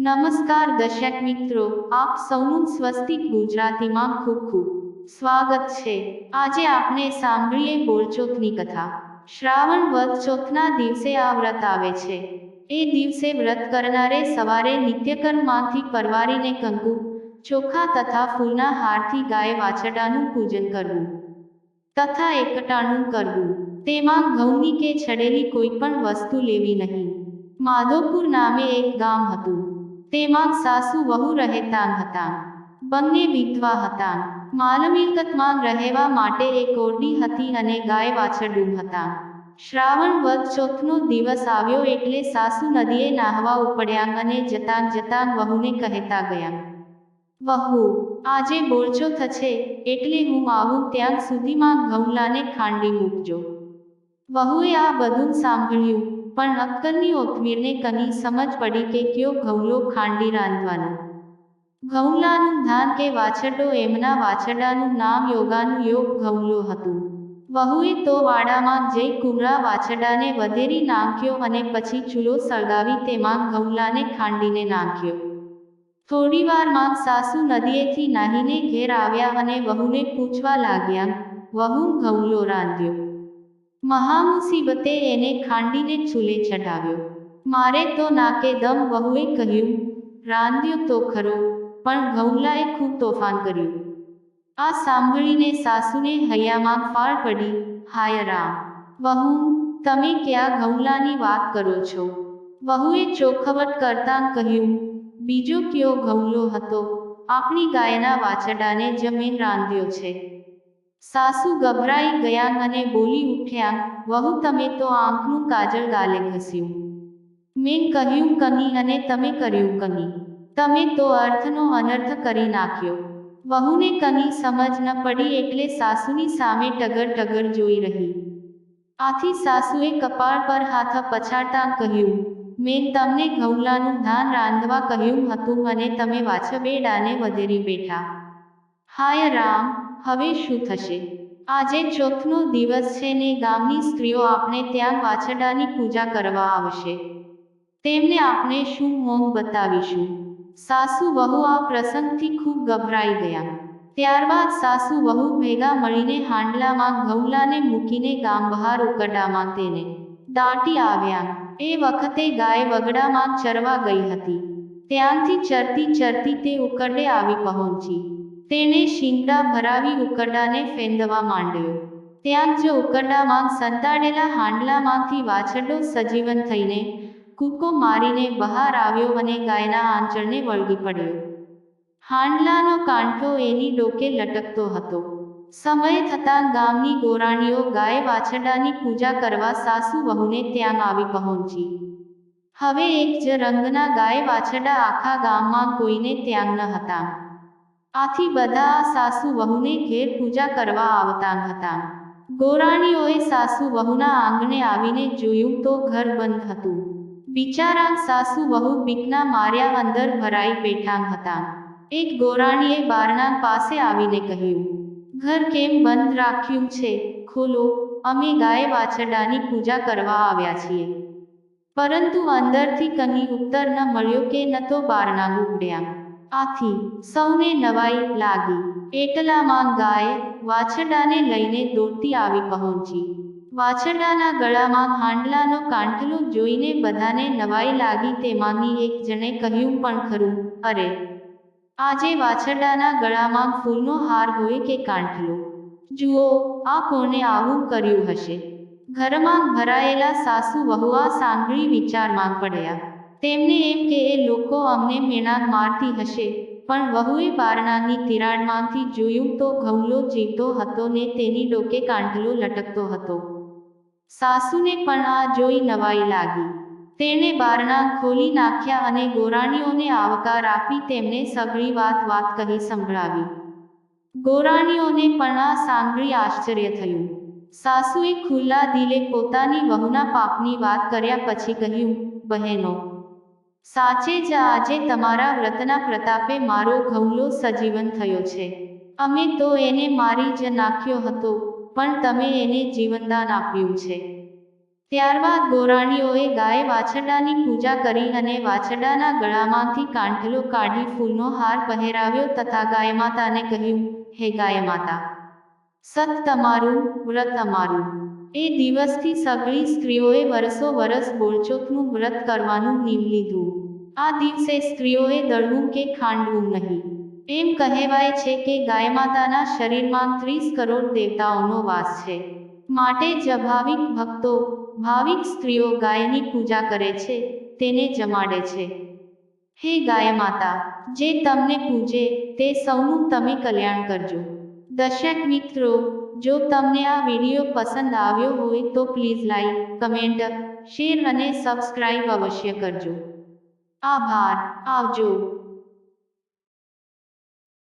નમસ્કાર દર્શક મિત્રો, આપ સૌનું સ્વસ્તિક ગુજરાતીમાં ખૂબ ખૂબ સ્વાગત છે। આજે આપણે સાંભળીએ બોળચોથની કથા। શ્રાવણ વદ ચોથના દિવસે આ વ્રત આવે છે। એ દિવસે વ્રત કરનારે સવારે નિત્યકર્મમાંથી પરવારીને કંકુ, ચોખા તથા ફૂલના હારથી ગાય વાછરડાનું પૂજન કરવું તથા એકટાણું કરવું। તેમાં ઘઉંની કે છડેલી કોઈ પણ વસ્તુ લેવી નહીં। માધોપુર નામે એક ગામ હતું। તેમાં સાસુ વહુ રહેતાં હતાં। બંને વિધવા હતાં। માલમિલકતમાં રહેવા માટે એક ઓરડી હતી અને ગાય વાછરડું હતાં। શ્રાવણ વદ ચોથનો દિવસ આવ્યો એટલે સાસુ નદીએ નાહવા ઉપડ્યાં અને જતાં જતાં વહુને કહેતા ગયાં, વહુ, આજે બોળચોથ છે, એટલે હું આવું ત્યાં સુધીમાં ઘઉંલાને ખાંડી મૂકજો। વહુએ આ બધું સાંભળ્યું, પણ અક્કલની ઓથમીરને કની સમજ પડી કે કયો ઘઉંલો ખાંડી રાંધવાનો। ઘઉંલાનું ધાન કે વાછરડો એમના વાછરડાનું નામ યોગાનું યોગ ઘઉંલો હતું। વહુએ તો વાડામાં જઈ કુમળા વાછરડાને વધેરી નાખ્યો અને પછી ચૂલો સળગાવી તેમાં ઘઉંલાને ખાંડીને નાખ્યો। થોડીવારમાં સાસુ નદીએથી નાહીને ઘેર આવ્યા અને વહુને પૂછવા લાગ્યાં, વહુ, ઘઉંલો રાંધ્યો? મહામુસીબતે એને ખાંડીને ચૂલે ચઢાવ્યો। મારે તો નાકે દમ, વહુએ કહ્યું, રાંધ્યો તો ખરો, પણ ઘઉંલાએ ખૂબ તોફાન કર્યું। આ સાંભળીને સાસુને હૈયામાં ફાળ પડી। હાય રામ! વહુ, તમે ક્યાં ઘઉંલાની વાત કરો છો? વહુએ ચોખવટ કરતાં કહ્યું, બીજો કયો ઘઉંલો હતો? આપણી ગાયના વાછરડાને જ મેં રાંધ્યો છે। સાસુ ગભરાઈ ગયાં અને બોલી ઉઠ્યાં, વહુ, તમે તો આંખનું કાજળ ગાલે ઘસ્યું। મેં કહ્યું કની અને તમે કર્યું કની? તમે તો અર્થનો અનર્થ કરી નાખ્યો। વહુને કની સમજ ન પડી એટલે સાસુની સામે ટગર ટગર જોઈ રહી। આથી સાસુએ કપાળ પર હાથ પછાડતાં કહ્યું, મેં તમને ઘઉંલાનું ધાન રાંધવા કહ્યું હતું અને તમે વાછરડાને વધેરી બેઠા। હાય રામ! હવે શું થશે? આજે ચોથનો દિવસ છે ને ગામની સ્ત્રીઓ આપણે ત્યાં વાછરડાની પૂજા કરવા આવશે। તેમને આપણે શું મોંગ બતાવીશું? સાસુ વહુ આ પ્રસંગથી ખૂબ ગભરાઈ ગયાં। ત્યારબાદ સાસુ વહુ ભેગા મળીને હાંડલામાં ઘઉંલાને મૂકીને ગામ બહાર ઉકરડામાં તેને દાટી આવ્યાં। એ વખતે ગાય વગડામાં ચરવા ગઈ હતી। ત્યાંથી ચરતી ચરતી તે ઉકરડે આવી પહોંચી। તેણે શિંગડા ભરાવી ઉકરડાને ફેંદવા માંડ્યો। ત્યાં જ ઉકરડામાં સંતાડેલા હાંડલામાંથી વાછરડો સજીવન થઈને કૂકો મારીને બહાર આવ્યો અને ગાયના આંચળને વળગી પડ્યો। હાંડલાનો કાંઠો એની ડોકે લટકતો હતો। સમય થતાં ગામની ગોરાણીઓ ગાય વાછરડાની પૂજા કરવા સાસુ વહુને ત્યાં આવી પહોંચી। હવે એક જ રંગના ગાય વાછરડા આખા ગામમાં કોઈને ત્યાં ન હતાં। આથી બધા આ સાસુ વહુને ઘેર પૂજા કરવા આવતાં હતાં। ગોરાણીઓએ સાસુ વહુના આંગણે આવીને જોયું તો ઘર બંધ હતું। બિચારાં સાસુ વહુ બીકના માર્યા અંદર ભરાઈ બેઠાં હતાં। એક ગોરાણીએ બારણા પાસે આવીને કહ્યું, ઘર કેમ બંધ રાખ્યું છે? ખોલો, અમે ગાય વાછરડાની પૂજા કરવા આવ્યા છીએ। પરંતુ અંદરથી કની ઉત્તર ન મળ્યો કે ન તો બારણાં ઉઘડ્યાં। આથી સૌને નવાઈ લાગી। એટલામાં ગાય વાછરડાને લઈને દોડતી આવી પહોંચી। વાછરડાના ગળામાં હાંડલાનો કાંઠલો જોઈને બધાને નવાઈ લાગી। તેમાંની એક જણે કહ્યું પણ ખરું, અરે! આજે વાછરડાના ગળામાં ફૂલનો હાર હોય કે કાંઠલો? જુઓ, આ કોણે આવું કર્યું હશે? ઘરમાં ભરાયેલા સાસુ વહુ આ સાંભળી વિચારમાં પડ્યા। તેમને એમ કે એ લોકો અમને મેણાં મારતી હશે, પણ વહુએ બારણાની તિરાડમાંથી જોયું તો ઘઉંલો જીવતો હતો ને તેની ડોકે કાંઠલો લટકતો હતો। સાસુને પણ આ જોઈ નવાઈ લાગી। તેણે બારણાં ખોલી નાખ્યા અને ગોરાણીઓને આવકાર આપી તેમને સઘળી વાત કહી સંભળાવી। ગોરાણીઓને પણ આ સાંભળી આશ્ચર્ય થયું। સાસુએ ખુલ્લા દિલે પોતાની વહુના પાપની વાત કર્યા પછી કહ્યું, બહેનો, સાચે જ આજે તમારા વ્રતના પ્રતાપે મારો ઘઉંલો સજીવન થયો છે। અમે તો એને મારી જ નાખ્યો હતો, પણ તમે એને જીવનદાન આપ્યું છે। ત્યારબાદ ગોરાણીઓએ ગાય વાછરડાની પૂજા કરી અને વાછરડાના ગળામાંથી કાંઠલો કાઢી ફૂલનો હાર પહેરાવ્યો તથા ગાયમાતાને કહ્યું, હે ગાયમાતા, સત તમારું, વ્રત અમારું. એ દિવસથી સગળી સ્ત્રીઓએ વરસો વરસ બોળચોથનું વ્રત કરવાનું નીમ લીધું. આ દિવસે સ્ત્રીઓએ દળવું કે ખાંડવું નહીં. એમ કહેવાય છે કે ગાયમાતાના શરીરમાં 30 કરોડ દેવતાઓનો વાસ છે. માટે જ ભાવિક ભક્તો, ભાવિક સ્ત્રીઓ ગાયની પૂજા કરે છે, તેને જમાડે છે. હે ગાયમાતા, જે તમને પૂજે તે સૌનું તમે કલ્યાણ કરજો. દર્શક મિત્રો, જો તમને આ વિડીયો પસંદ આવ્યો હોય તો પ્લીઝ લાઈક, કમેન્ટ, શેર અને સબસ્ક્રાઇબ અવશ્ય કરજો. આભાર. આવજો.